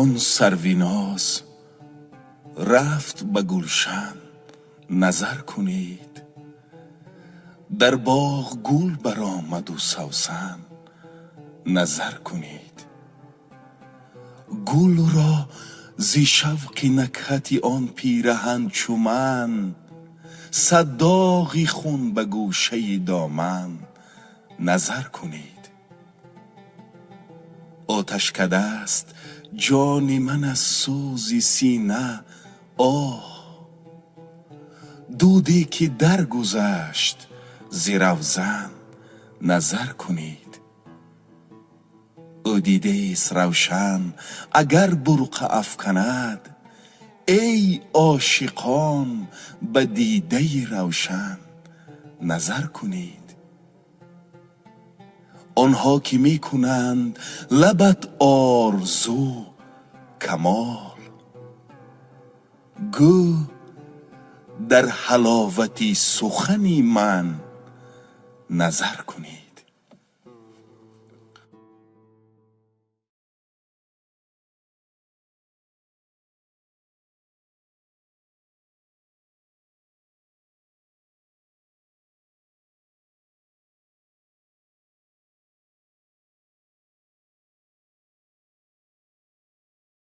آن سرویناز رفت به گلشن، نظر کنید. در باغ گل برآمد و سوسن، نظر کنید. گل را ز شوق نکهت آن پیرهن چو من، صد داغ خون به گوشه دامن، نظر کنید. آتشکده است جان من از سوز سینه، آه! دودی که درگذشت ز روزن، نظر کنید. او دیده است روشن اگر برقع افکند، ای عاشقان به دیده روشن، نظر کنید. آنها که می کنند لبت آرزو کمال، گو در حلاوت سخن من، نظر کنید.